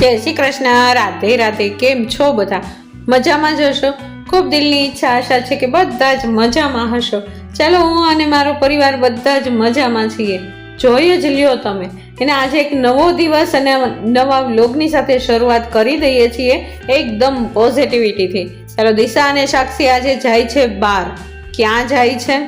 જય શ્રી કૃષ્ણ, રાધે રાધે. કેમ છો બધા? મજામાં જ હશો. ખૂબ દિલની ઈચ્છા આશા છે કે બધા જ મજામાં હશો. ચાલો, હું અને મારો પરિવાર બધા જ મજામાં છીએ. જોઈ જ લ્યો તમે. અને આજે એક નવો દિવસ અને નવા વ્લોગની સાથે શરૂઆત કરી દઈએ છીએ એકદમ પોઝિટિવિટીથી. ચાલો, દિશા અને સાક્ષી આજે જાય છે બહાર. ક્યાં જાય છે?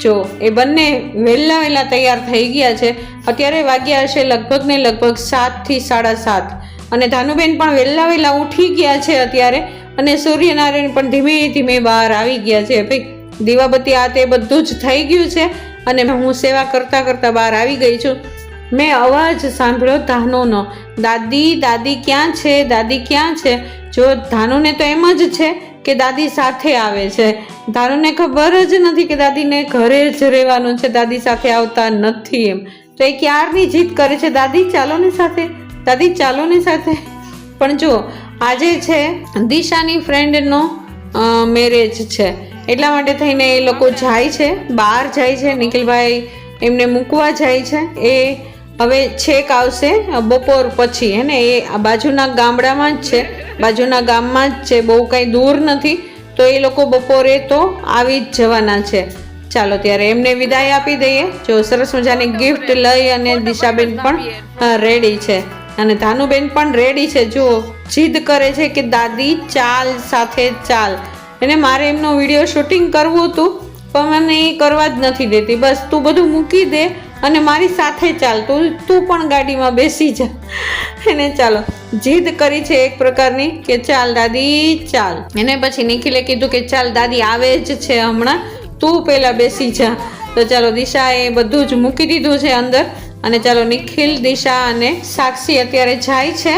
જો એ બંને વહેલા તૈયાર થઈ ગયા છે. અત્યારે વાગ્યા હશે લગભગ 7 થી 7:30. અને ધાનુબેન પણ વહેલા ઉઠી ગયા છે અત્યારે. અને સૂર્યનારાયણ પણ ધીમે ધીમે બહાર આવી ગયા છે. ભાઈ, દીવાબત્તી આ તે બધું જ થઈ ગયું છે. અને હું સેવા કરતા બહાર આવી ગઈ છું. મેં અવાજ સાંભળ્યો ધાનુનો, દાદી ક્યાં છે? દાદી ક્યાં છે? જો ધાનુને તો એમ જ છે કે દાદી સાથે આવે છે. ધાનુને ખબર જ નથી કે દાદીને ઘરે જ રહેવાનું છે, દાદી સાથે આવતા નથી એમ. તો એ ક્યારની જીદ કરે છે, દાદી ચાલો ને સાથે, દાદી ચાલો ને સાથે. પણ જો આજે છે દિશાની ફ્રેન્ડનો મેરેજ છે, એટલા માટે થઈને એ લોકો જાય છે, બહાર જાય છે. નિખિલભાઈ એમને મૂકવા જાય છે. એ હવે છેક આવશે બપોર પછી. હે ને, એ બાજુના ગામડામાં જ છે, બાજુના ગામમાં જ છે, બહુ કંઈ દૂર નથી. તો એ લોકો બપોરે તો આવી જ જવાના છે. ચાલો ત્યારે એમને વિદાય આપી દઈએ. જો સરસ મજાની ગિફ્ટ લઈ અને દિશાબેન પણ રેડી છે અને ધાનુબેન પણ રેડી છે. જો જીદ કરે છે કે દાદી ચાલ, સાથે ચાલ. એને મારે એમનો વિડીયો શૂટિંગ કરવું હતું, પણ મને એ કરવા જ નથી દેતી. બસ તું બધું મૂકી દે અને મારી સાથે ચાલ, તું પણ ગાડીમાં બેસી જા. એને ચાલો જીદ કરી છે એક પ્રકારની કે ચાલ દાદી ચાલ. એને પછી નિખિલે કીધું કે ચાલ દાદી આવે જ છે હમણાં, તું પહેલા બેસી જા. તો ચાલો, દિશાએ બધું જ મૂકી દીધું છે અંદર. અને ચાલો, નિખિલ, દિશા અને સાક્ષી અત્યારે જાય છે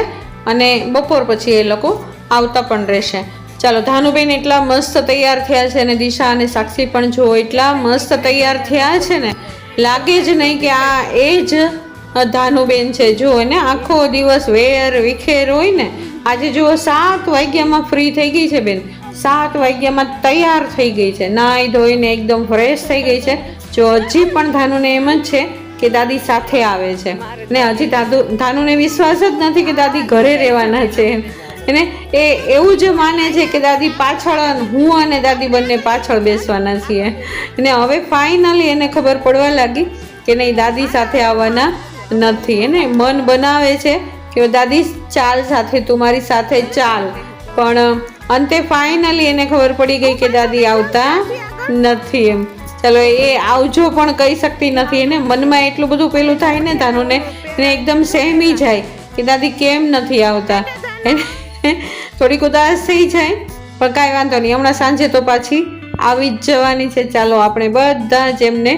અને બપોર પછી એ લોકો આવતા પણ રહેશે. ચાલો, ધાનુબેન એટલા મસ્ત તૈયાર થયા છે અને દિશા અને સાક્ષી પણ જો એટલા મસ્ત તૈયાર થયા છે ને, લાગે જ નહીં કે આ એ જ ધાનુબેન છે. જો ને આખો દિવસ વેર વિખેર હોય ને, આજે જુઓ 7 વાગ્યામાં ફ્રી થઈ ગઈ છે બેન. 7 વાગ્યામાં તૈયાર થઈ ગઈ છે, નાહી ધોઈને એકદમ ફ્રેશ થઈ ગઈ છે. જો હજી પણ ધાનુને એમ જ છે કે દાદી સાથે આવે છે ને હજી ધાનુને વિશ્વાસ જ નથી કે દાદી ઘરે રહેવાના છે. એને એ એવું જ માને છે કે દાદી પાછળ, હું અને દાદી બંને પાછળ બેસવાના છીએ. અને હવે ફાઇનલી એને ખબર પડવા લાગી કે નહીં, દાદી સાથે આવવાના નથી. એને મન બનાવે છે કે દાદી ચાલ સાથે, તું મારી સાથે ચાલ. પણ અંતે ફાઇનલી એને ખબર પડી ગઈ કે દાદી આવતા નથી એમ. ચાલો, એ આવજો પણ કહી શકતી નથી. એને મનમાં એટલું બધું પેલું થાય ને ધાનુને, એને એકદમ સહેમી જાય કે દાદી કેમ નથી આવતા. થોડીક ઉદાસ થઈ જાય, પણ કાંઈ વાંધો નહીં, હમણાં સાંજે તો પાછી આવી જ જવાની છે. ચાલો, આપણે બધા જ એમને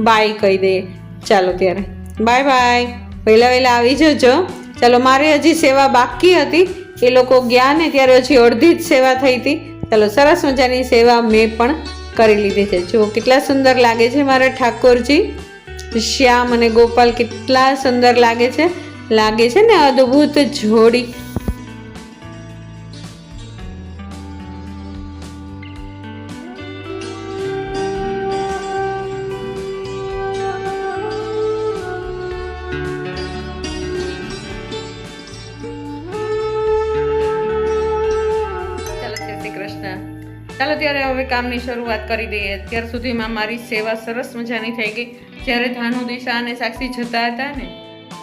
બાય કહી દઈએ. ચાલો ત્યારે બાય બાય, વહેલા આવી જજો. ચાલો, મારે હજી સેવા બાકી હતી, એ લોકો ગયા ને ત્યારે હજી અડધી જ સેવા થઈ હતી. ચાલો, સરસ મજાની સેવા મેં પણ કરી લીધી છે. જુઓ કેટલા સુંદર લાગે છે મારા ઠાકોરજી. શ્યામ અને ગોપાલ કેટલા સુંદર લાગે છે ને, અદ્ભુત જોડી. ચાલો ત્યારે હવે કામની શરૂઆત કરી દઈએ. અત્યાર સુધીમાં મારી સેવા સરસ મજાની થઈ ગઈ. જ્યારે ધાનુ, દિશા અને સાક્ષી જતા હતા ને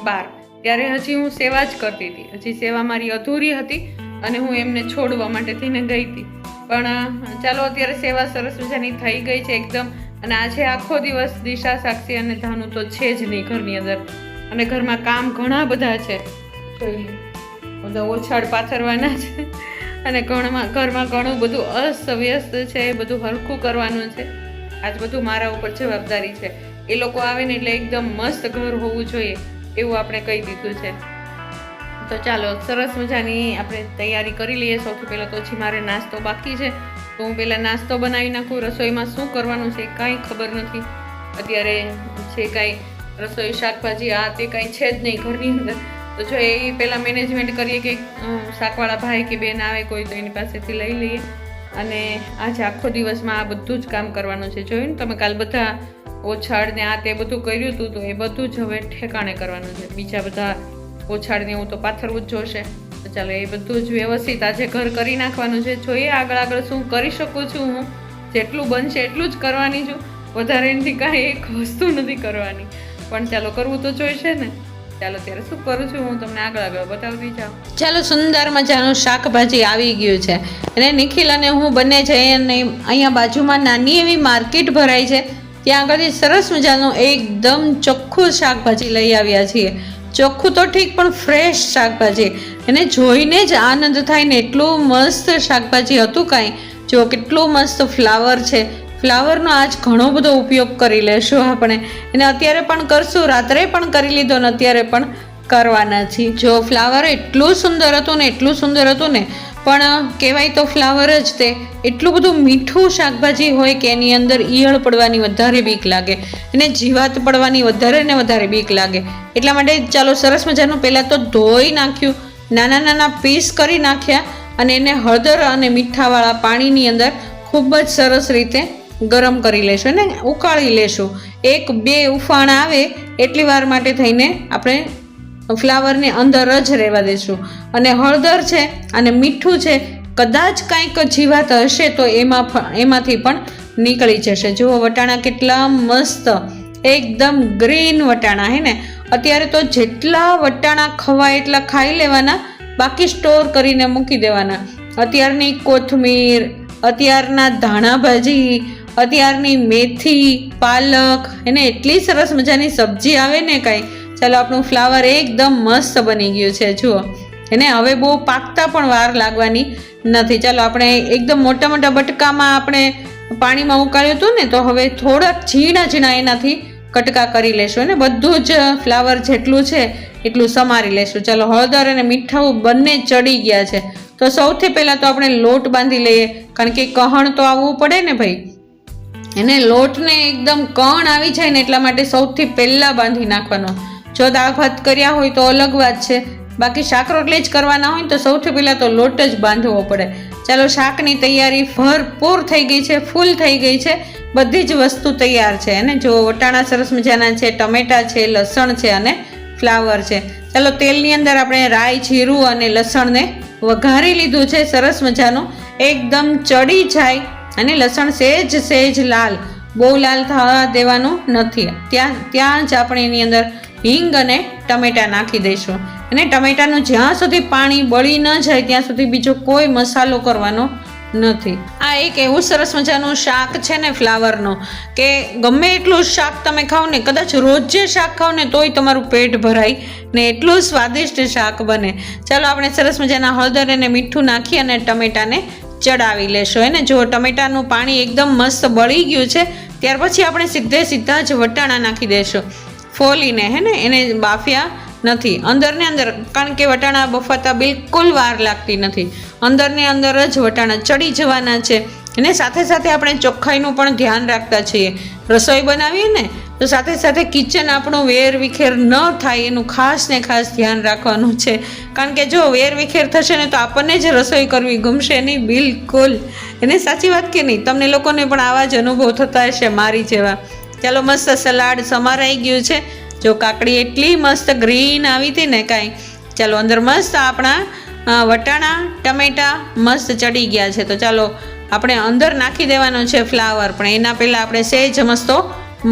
બહાર, ત્યારે હજી હું સેવા જ કરતી હતી. હજી સેવા મારી અધૂરી હતી અને હું એમને છોડવા માટે થઈને ગઈ હતી. પણ ચાલો, અત્યારે સેવા સરસ મજાની થઈ ગઈ છે એકદમ. અને આજે આખો દિવસ દિશા, સાક્ષી અને ધાનુ તો છે જ નહીં ઘરની અંદર. અને ઘરમાં કામ ઘણા બધા છે, જોઈ બધા ઓછાડ પાથરવાના છે અને ઘરમાં ઘણું બધું અસ્તવ્યસ્ત છે. એ બધું હરખું કરવાનું છે. આજ બધું મારા ઉપર જવાબદારી છે. એ લોકો આવે ને એટલે એકદમ મસ્ત ઘર હોવું જોઈએ એવું આપણે કહી દીધું છે. તો ચાલો, સરસ મજાની આપણે તૈયારી કરી લઈએ. સૌથી પહેલાં તો હજી મારે નાસ્તો બાકી છે, તો હું પહેલાં નાસ્તો બનાવી નાખું. રસોઈમાં શું કરવાનું છે કાંઈ ખબર નથી અત્યારે. છે કાંઈ રસોઈ, શાકભાજી આ તે કાંઈ છે જ નહીં ઘરની અંદર. તો જો એ પહેલાં મેનેજમેન્ટ કરીએ કે શાકવાળા ભાઈ કે બેન આવે કોઈ, તો એની પાસેથી લઈ લઈએ. અને આજે આખો દિવસમાં આ બધું જ કામ કરવાનું છે. જોયું ને તમે, કાલ બધા ઓછાડ ને આ તે બધું કર્યું હતું, તો એ બધું જ હવે ઠેકાણે કરવાનું છે. બીજા બધા ઓછાળને એવું તો પાથરવું જ જોશે. તો ચાલો એ બધું જ વ્યવસ્થિત આજે ઘર કરી નાખવાનું છે. જોઈએ આગળ શું કરી શકું છું. હું જેટલું બનશે એટલું જ કરવાની છું. વધારે એનાથી કાંઈ એક વસ્તુ નથી કરવાની, પણ ચાલો કરવું તો જોઈશે ને. ચાલો ત્યારે શું કરું છું હું તમને આગળ બતાવતી જાઉં. ચાલો સુંદર મજાનું શાકભાજી આવી ગયું છે અને નિખિલ અને હું બંને જઈએ અને અહીંયા બાજુમાં નાની એવી માર્કેટ ભરાય છે, ત્યાં આગળથી સરસ મજાનું એકદમ ચોખ્ખું શાકભાજી લઈ આવ્યા છીએ. ચોખ્ખું તો ઠીક પણ ફ્રેશ શાકભાજી, એને જોઈને જ આનંદ થાય ને એટલું મસ્ત શાકભાજી હતું. કાંઈ જો કેટલું મસ્ત ફ્લાવર છે. ફ્લાવરનો આજ ઘણો બધો ઉપયોગ કરી લેશું આપણે, એને અત્યારે પણ કરશું, રાત્રે પણ કરી લીધો ને અત્યારે પણ કરવાના છીએ. જો ફ્લાવર એટલું સુંદર હતું ને એટલું સુંદર હતું ને, પણ કહેવાય તો ફ્લાવર જ તે એટલું બધું મીઠું શાકભાજી હોય કે એની અંદર ઈયળ પડવાની વધારે બીક લાગે, એને જીવાત પડવાની વધારે ને વધારે બીક લાગે. એટલા માટે ચાલો સરસ મજાનું પહેલાં તો ધોઈ નાખ્યું, નાના નાના પીસ કરી નાખ્યા અને એને હળદર અને મીઠાવાળા પાણીની અંદર ખૂબ જ સરસ રીતે ગરમ કરી લેશું ને ઉકાળી લેશું. 1-2 ઉફાણ આવે એટલી વાર માટે થઈને આપણે ફ્લાવરને અંદર જ રહેવા દઈશું. અને હળદર છે અને મીઠું છે, કદાચ કાંઈક જીવાત હશે તો એમાંથી પણ નીકળી જશે. જુઓ વટાણા કેટલા મસ્ત એકદમ ગ્રીન વટાણા હે ને. અત્યારે તો જેટલા વટાણા ખવાય એટલા ખાઈ લેવાના, બાકી સ્ટોર કરીને મૂકી દેવાના. અત્યારની કોથમીર, અત્યારના ધાણા ભાજી, અત્યારની મેથી, પાલક, એને એટલી સરસ મજાની સબ્જી આવે ને કાંઈ. ચાલો આપણું ફ્લાવર એકદમ મસ્ત બની ગયું છે. જુઓ એને હવે બહુ પાકતા પણ વાર લાગવાની નથી. ચાલો આપણે એકદમ મોટા મોટા બટકામાં આપણે પાણીમાં ઉકાળ્યું હતું ને, તો હવે થોડાક ઝીણા એનાથી કટકા કરી લેશું અને બધું જ ફ્લાવર જેટલું છે એટલું સમારી લેશું. ચાલો હળદર અને મીઠું બંને ચડી ગયા છે, તો સૌથી પહેલાં તો આપણે લોટ બાંધી લઈએ, કારણ કે કહણ તો આવવું પડે ને ભાઈ. એને લોટને એકદમ કણ આવી જાય ને એટલા માટે સૌથી પહેલાં બાંધી નાખવાનો. જો દાળ ભાત કર્યા હોય તો અલગ વાત છે, બાકી શાક રોટલી જ કરવાના હોય તો સૌથી પહેલાં તો લોટ જ બાંધવો પડે. ચાલો શાકની તૈયારી ભરપૂર થઈ ગઈ છે, ફૂલ થઈ ગઈ છે, બધી જ વસ્તુ તૈયાર છે. અને જો વટાણા સરસ મજાના છે, ટમેટાં છે, લસણ છે અને ફ્લાવર છે. ચાલો તેલની અંદર આપણે રાઈ, જીરું અને લસણને વઘારી લીધું છે સરસ મજાનું, એકદમ ચડી જાય અને લસણ સહેજ લાલ, બહુ લાલ થવા દેવાનું નથી. ત્યાં જ આપણે એની અંદર હિંગ અને ટમેટાં નાખી દઈશું. અને ટમેટાનું જ્યાં સુધી પાણી બળી ન જાય ત્યાં સુધી બીજો કોઈ મસાલો કરવાનો નથી. આ એક એવું સરસ મજાનું શાક છે ને ફ્લાવરનો, કે ગમે એટલું શાક તમે ખાઓ ને, કદાચ રોજે શાક ખાઓ ને તોય તમારું પેટ ભરાય ને એટલું સ્વાદિષ્ટ શાક બને. ચાલો આપણે સરસ મજાના હળદર અને મીઠું નાખી અને ટમેટાને ચડાવી લેશો. એને જો ટમેટાનું પાણી એકદમ મસ્ત બળી ગયું છે, ત્યાર પછી આપણે સીધા જ વટાણા નાખી દેશું ફોલીને, હે ને. એને બાફ્યા નથી, અંદર, કારણ કે વટાણા બફાતા બિલકુલ વાર લાગતી નથી. અંદર જ વટાણા ચડી જવાના છે. અને સાથે આપણે ચોખ્ખાઈનું પણ ધ્યાન રાખતા છીએ. રસોઈ બનાવીએ ને તો સાથે કિચન આપણું વેર વિખેર ન થાય એનું ખાસ ધ્યાન રાખવાનું છે. કારણ કે જો વેર વિખેર થશે ને તો આપણને જ રસોઈ કરવી ગમશે નહીં બિલકુલ. એને સાચી વાત કે નહીં? તમને લોકોને પણ આવા જ અનુભવ થતા હશે મારી જેવા. ચાલો મસ્ત સલાડ સમારાઈ ગયું છે. જો કાકડી એટલી મસ્ત ગ્રીન આવી હતી ને કાંઈ. ચાલો અંદર મસ્ત આપણા વટાણા ટમેટાં મસ્ત ચડી ગયા છે. તો ચાલો આપણે અંદર નાખી દેવાનો છે ફ્લાવર, પણ એના પહેલાં આપણે સહેજ મસ્તો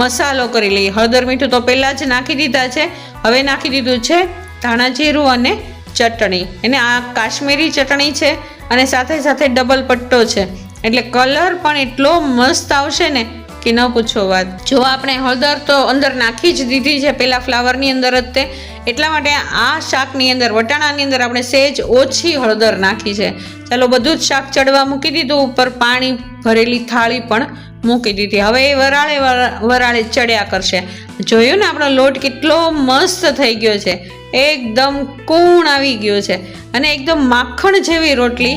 મસાલો કરી લઈએ. હળદર મીઠું તો પહેલાં જ નાખી દીધા છે, હવે નાખી દીધું છે ધાણા જીરું અને ચટણી. એને આ કાશ્મીરી ચટણી છે અને સાથે ડબલ પટ્ટો છે, એટલે કલર પણ એટલો મસ્ત આવશે ને કે ન પૂછો વાત. જો આપણે હળદર તો અંદર નાખી જ દીધી છે પહેલાં ફ્લાવરની અંદર જ તે, એટલા માટે આ શાકની અંદર વટાણાની અંદર આપણે સહેજ ઓછી હળદર નાખી છે. ચાલો બધું જ શાક ચડવા મૂકી દીધું, ઉપર પાણી ભરેલી થાળી પણ મૂકી દીધી. હવે એ વરાળે ચડ્યા કરશે. જોયું ને આપણો લોટ કેટલો મસ્ત થઈ ગયો છે, એકદમ કૂણ આવી ગયો છે અને એકદમ માખણ જેવી રોટલી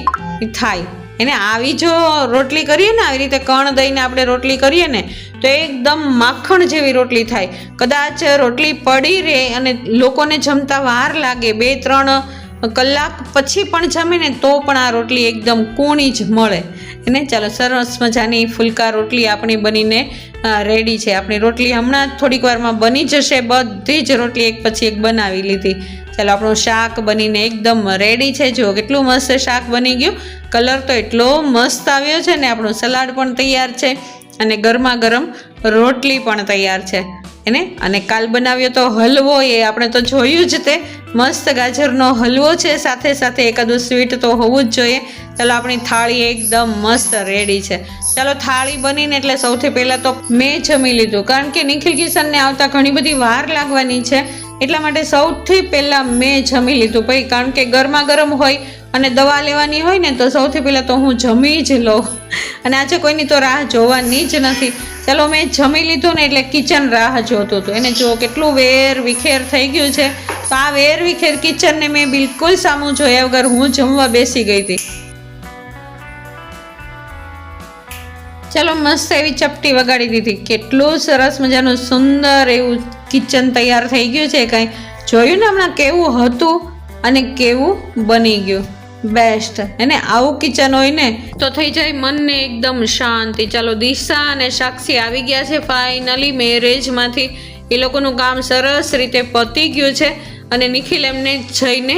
થાય. એને આવી જો રોટલી કરીએ ને, આવી રીતે કણ દઈને આપણે રોટલી કરીએ ને તો એકદમ માખણ જેવી રોટલી થાય. કદાચ રોટલી પડી રહે અને લોકોને જમતા વાર લાગે, 2-3 કલાક પછી પણ જમીને તો પણ આ રોટલી એકદમ કૂણી જ મળે. એને ચાલો સરસ મજાની ફુલકા રોટલી આપણી બનીને રેડી છે. આપણી રોટલી હમણાં થોડીક વારમાં બની જશે. બધી જ રોટલી એક પછી એક બનાવી લીધી. ચાલો આપણું શાક બનીને એકદમ રેડી છે. જુઓ કેટલું મસ્ત શાક બની ગયું. કલર તો એટલો મસ્ત આવ્યો છે ને. આપણું સલાડ પણ તૈયાર છે અને ગરમા ગરમ રોટલી પણ તૈયાર છે એને. અને કાલ બનાવ્યો તો હલવો, એ આપણે તો જોયું જ તે મસ્ત ગાજરનો હલવો છે. સાથે સાથે એકાદું સ્વીટ તો હોવું જ જોઈએ. ચાલો આપણી થાળી એકદમ મસ્ત રેડી છે. ચાલો થાળી બનીને એટલે સૌથી પહેલાં તો મેં જમી લીધું, કારણ કે નિખિલ કિશનને આવતા ઘણી બધી વાર લાગવાની છે, એટલા માટે સૌથી પહેલાં મેં જમી લીધું ભાઈ. કારણ કે ગરમા ગરમ હોય અને દવા લેવાની હોય ને તો સૌથી પહેલાં તો હું જમી જ લઉં, અને આજે કોઈની તો રાહ જોવાની જ નથી. ચાલો મેં જમી લીધું ને એટલે કિચન રાહ જોતું હતું. એને જુઓ કેટલું વેર વિખેર થઈ ગયું છે. તો આ વેર વિખેર કિચનને મેં બિલકુલ સામું જોયા વગર હું જમવા બેસી ગઈ હતી. ચાલો મસ્ત એવી ચપટી વગાડી દીધી. કેટલું સરસ મજાનું સુંદર એવું કિચન તૈયાર થઈ ગયું છે. કાંઈ જોયું ને હમણાં કેવું હતું અને કેવું બની ગયું. બેસ્ટ. એને આવું કિચન હોય ને તો થઈ જાય મનને એકદમ શાંતિ. ચાલો દિશા અને સાક્ષી આવી ગયા છે ફાઇનલી મેરેજમાંથી. એ લોકોનું કામ સરસ રીતે પતી ગયું છે અને નિખિલ એમને જઈને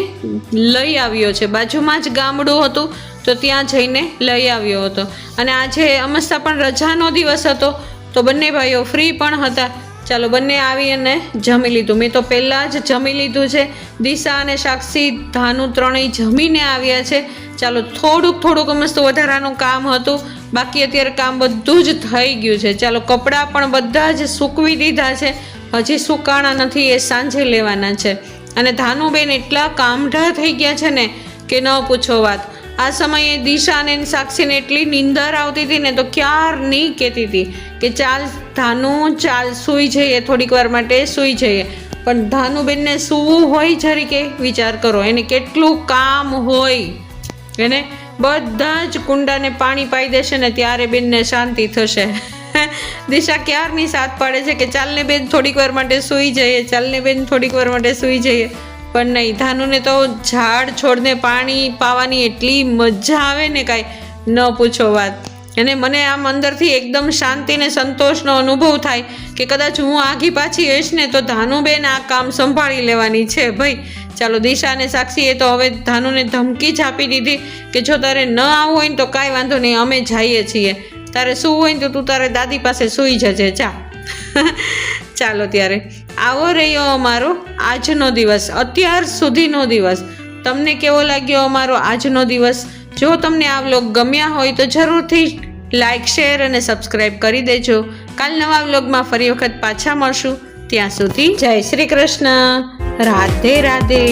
લઈ આવ્યો છે. બાજુમાં જ ગામડું હતું તો ત્યાં જઈને લઈ આવ્યો હતો. અને આજે અમસ્તા પણ રજાનો દિવસ હતો તો બંને ભાઈઓ ફ્રી પણ હતા. ચાલો બંને આવી અને જમી લીધું. મેં તો પહેલાં જ જમી લીધું છે. દિશા અને સાક્ષી ધાનું ત્રણેય જમીને આવ્યા છે. ચાલો થોડુંક મસ્ત વધારાનું કામ હતું, બાકી અત્યારે કામ બધું જ થઈ ગયું છે. ચાલો કપડાં પણ બધા જ સૂકવી દીધા છે, હજી સુકાણા નથી, એ સાંજે લેવાના છે. અને ધાનુબેન એટલા કામઢા થઈ ગયા છે ને કે ન પૂછો વાત. આ સમયે દિશા અને સાક્ષીને એટલી નીંદર આવતી હતી ને તો ક્યારની કહેતી હતી કે ચાલ ધાનુ ચાલ સૂઈ જઈએ, થોડીક વાર માટે સૂઈ જઈએ. પણ ધાનુબેનને સૂવું હોય જરી કે વિચાર કરો, એને કેટલું કામ હોય. એને બધા જ કુંડાને પાણી પાઈ દેશે ને ત્યારે બેનને શાંતિ થશે. દિશા ક્યારની સાથ પાડે છે કે ચાલને બેન થોડીક વાર માટે સૂઈ જઈએ, ચાલને બેન થોડીક વાર માટે સૂઈ જઈએ. પણ નહીં, ધાનુને તો ઝાડ છોડને પાણી પાવાની એટલી મજા આવે ને કાંઈ ન પૂછો વાત. અને મને આમ અંદરથી એકદમ શાંતિ ને સંતોષનો અનુભવ થાય કે કદાચ હું આઘી પાછી હોઈશ ને તો ધાનુબેન આ કામ સંભાળી લેવાની છે ભાઈ. ચાલો દિશા અને સાક્ષીએ તો હવે ધાનુને ધમકી જ આપી દીધી કે જો તારે ન આવવું હોય ને તો કાંઈ વાંધો નહીં, અમે જઈએ છીએ. તારે સૂવું હોય ને તો તું તારે દાદી પાસે સૂઈ જજે જા. ચાલો ત્યારે આવો રહ્યો અમારો આજનો દિવસ, અત્યાર સુધીનો દિવસ. તમને કેવો લાગ્યો અમારો આજનો દિવસ? જો તમને આ વ્લોગ ગમ્યા હોય તો જરૂરથી લાઈક, શેર અને સબસ્ક્રાઈબ કરી દેજો. કાલ નવા વ્લોગમાં ફરી વખત પાછા મળશું. ત્યાં સુધી જય શ્રી કૃષ્ણ, રાધે રાધે.